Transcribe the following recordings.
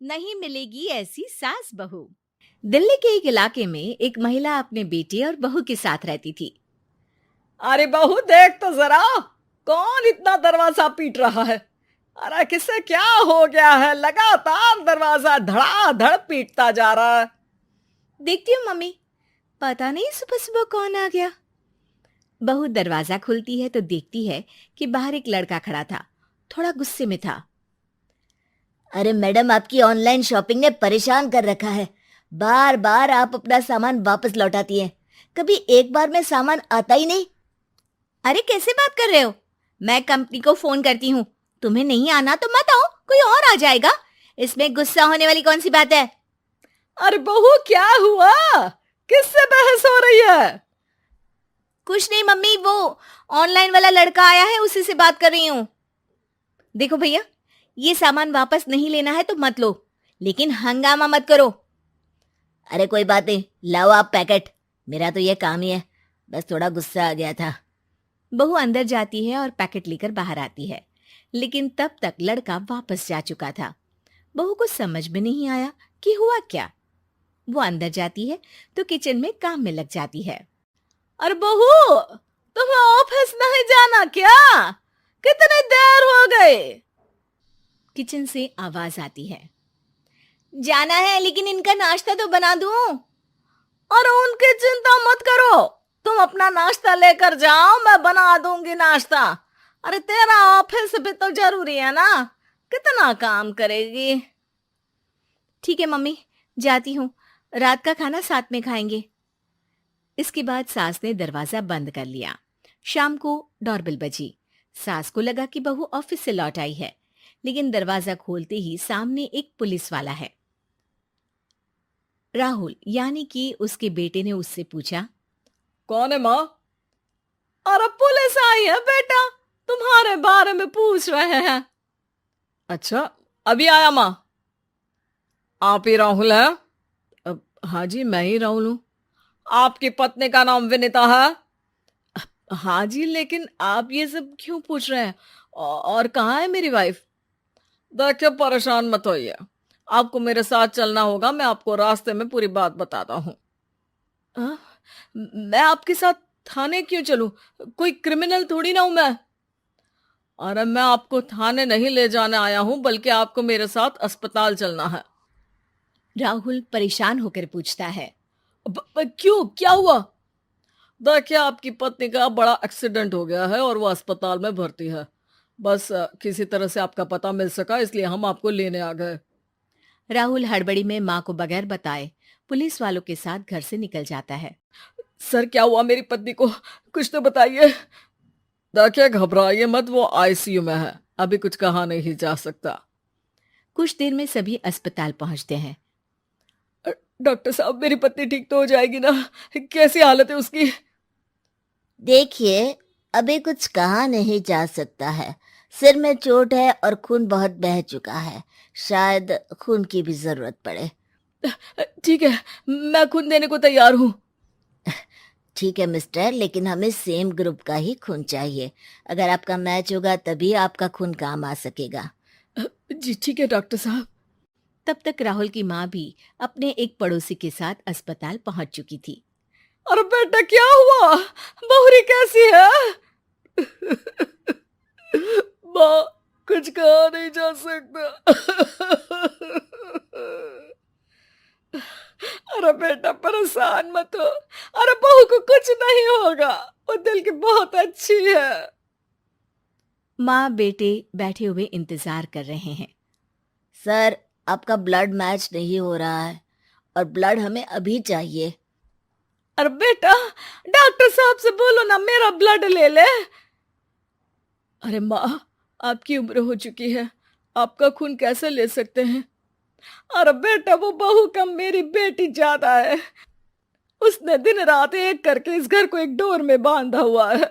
नहीं मिलेगी ऐसी सास बहू। दिल्ली के एक इलाके में एक महिला अपने बेटे और बहू के साथ रहती थी। अरे बहू देख तो जरा, कौन इतना दरवाजा पीट रहा है। अरे किसे क्या हो गया है, लगातार दरवाजा धड़ाधड़ पीटता जा रहा है। देखती हूँ मम्मी, पता नहीं सुबह सुबह कौन आ गया। बहू दरवाजा खोलती है तो देखती है कि बाहर एक लड़का खड़ा था। थोड़ा गुस्से में था। अरे मैडम, आपकी ऑनलाइन शॉपिंग ने परेशान कर रखा है। बार बार आप अपना सामान वापस लौटाती हैं। कभी एक बार में सामान आता ही नहीं। अरे कैसे बात कर रहे हो? मैं कंपनी को फोन करती हूँ। तुम्हें नहीं आना तो मत आओ, कोई और आ जाएगा। इसमें गुस्सा होने वाली कौन सी बात है? अरे बहू क्या हुआ, किससे बहस हो रही है? कुछ नहीं मम्मी, वो ऑनलाइन वाला लड़का आया है, उसी से बात कर रही हूँ। देखो भैया, ये सामान वापस नहीं लेना है तो मत लो, लेकिन हंगामा मत करो। अरे कोई बात नहीं, लाओ आप पैकेट। मेरा तो ये काम ही है, बस थोड़ा गुस्सा आ गया था। बहू अंदर जाती है और पैकेट लेकर बाहर आती है, लेकिन तब तक लड़का वापस जा चुका था। बहू को समझ में नहीं आया कि हुआ क्या। वो अंदर जाती है तो किचन में काम में लग जाती है। अरे बहू, तुम्हें ऑफिस नहीं जाना क्या? कितनी देर हो गई? किचन से आवाज आती है। जाना है, लेकिन इनका नाश्ता तो बना दूं। और उनकी चिंता मत करो, तुम अपना नाश्ता लेकर जाओ, मैं बना दूंगी नाश्ता। अरे तेरा ऑफिस भी तो जरूरी है ना, कितना काम करेगी। ठीक है मम्मी, जाती हूँ। रात का खाना साथ में खाएंगे। इसके बाद सास ने दरवाजा बंद कर लिया। शाम को डोरबेल बजी। सास को लगा कि बहू ऑफिस से लौट आई है, लेकिन दरवाजा खोलते ही सामने एक पुलिस वाला है। राहुल यानी कि उसके बेटे ने उससे पूछा, कौन है माँ? अरे पुलिस आई है बेटा, तुम्हारे बारे में पूछ रहे हैं। अच्छा, अभी आया माँ। आप ही राहुल है? हाँ जी, मैं ही राहुल हूँ। आपकी पत्नी का नाम विनीता है? हाँ जी, लेकिन आप ये सब क्यों पूछ रहे हैं? और कहाँ है मेरी वाइफ? देखिए, परेशान मत होइए, आपको मेरे साथ चलना होगा, मैं आपको रास्ते में पूरी बात बताता हूँ। हाँ? मैं आपके साथ थाने क्यों चलूं? कोई क्रिमिनल थोड़ी ना हूं मैं। अरे मैं आपको थाने नहीं ले जाने आया हूं, बल्कि आपको मेरे साथ अस्पताल चलना है। राहुल परेशान होकर पूछता है। क्यों, क्या हुआ? देखिए, आपकी पत्नी का बड़ा एक्सीडेंट हो गया है और वो अस्पताल में भर्ती है। बस किसी तरह से आपका पता मिल सका, इसलिए हम आपको लेने आ गए। राहुल हड़बड़ी में माँ को बगैर बताए पुलिस वालों के साथ घर से निकल जाता है। सर, क्या हुआ मेरी पत्नी को, कुछ तो बताइए। देखिए, घबराइए मत, वो आईसीयू में है, अभी कुछ कहा नहीं जा सकता। कुछ देर में सभी अस्पताल पहुंचते हैं। डॉक्टर साहब, मेरी पत्नी ठीक तो हो जाएगी ना? कैसी हालत है उसकी? देखिए, अभी कुछ कहा नहीं जा सकता है। सिर में चोट है और खून बहुत बह चुका है। शायद खून की भी जरूरत पड़े। ठीक है, मैं खून देने को तैयार हूँ। ठीक है मिस्टर, लेकिन हमें सेम ग्रुप का ही खून चाहिए। अगर आपका मैच होगा तभी आपका खून काम आ सकेगा। जी ठीक है डॉक्टर साहब। तब तक राहुल की माँ भी अपने एक पड़ोसी के साथ अस्पताल पहुंच चुकी थी। अरे बेटा, क्या हुआ? बहुरी कैसी है? माँ, कुछ कहा नहीं जा सकता। अरे बेटा, परेशान मत हो। अरे बहू को कुछ नहीं होगा, वो दिल की बहुत अच्छी है। माँ बेटे बैठे हुए इंतजार कर रहे हैं। सर, आपका ब्लड मैच नहीं हो रहा है और ब्लड हमें अभी चाहिए। अरे बेटा, डॉक्टर साहब से बोलो ना मेरा ब्लड ले ले। अरे माँ, आपकी उम्र हो चुकी है, आपका खून कैसे ले सकते हैं? अरे बेटा, वो बहू कम मेरी बेटी ज्यादा है। उसने दिन रात एक करके इस घर को एक डोर में बांधा हुआ है।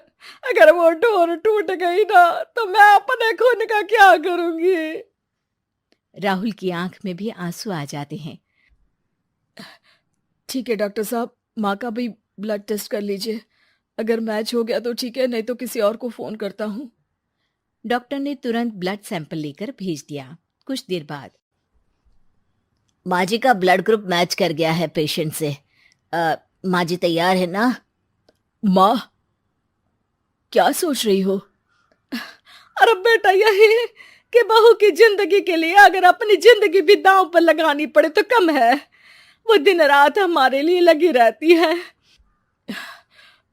अगर वो डोर टूट गई ना, तो मैं अपने खून का क्या करूंगी? राहुल की आंख में भी आंसू आ जाते हैं। ठीक है डॉक्टर साहब, माँ का भी ब्लड टेस्ट कर लीजिए। अगर मैच हो गया तो ठीक है, नहीं तो किसी और को फोन करता हूँ। डॉक्टर ने तुरंत ब्लड सैंपल लेकर भेज दिया। कुछ देर बाद माँ जी का ब्लड ग्रुप मैच कर गया है पेशेंट से। माँ जी तैयार है ना? माँ, क्या सोच रही हो? अरे बेटा, यही कि बहू की जिंदगी के लिए अगर अपनी जिंदगी भी दांव पर लगानी पड़े तो कम है। वो दिन रात हमारे लिए लगी रहती है।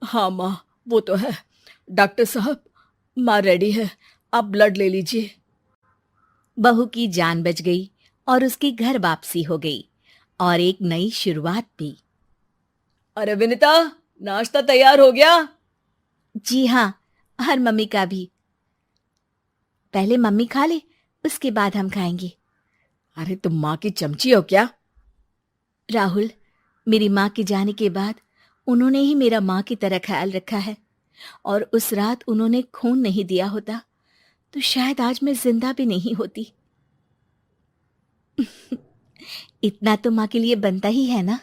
हाँ माँ, वो तो है। डॉक्टर साहब, माँ रेडी है, आप ब्लड ले लीजिए। बहू की जान बच गई और उसकी घर वापसी हो गई और एक नई शुरुआत भी। अरे विनीता, नाश्ता तैयार हो गया? जी हाँ, हर मम्मी का भी। पहले मम्मी खा ले, उसके बाद हम खाएंगे। अरे तुम माँ की चमची हो क्या? राहुल, मेरी माँ के जाने के बाद उन्होंने ही मेरा माँ की तरह ख्याल रखा है, और उस रात उन्होंने खून नहीं दिया होता तो शायद आज मैं जिंदा भी नहीं होती। इतना तो माँ के लिए बनता ही है ना।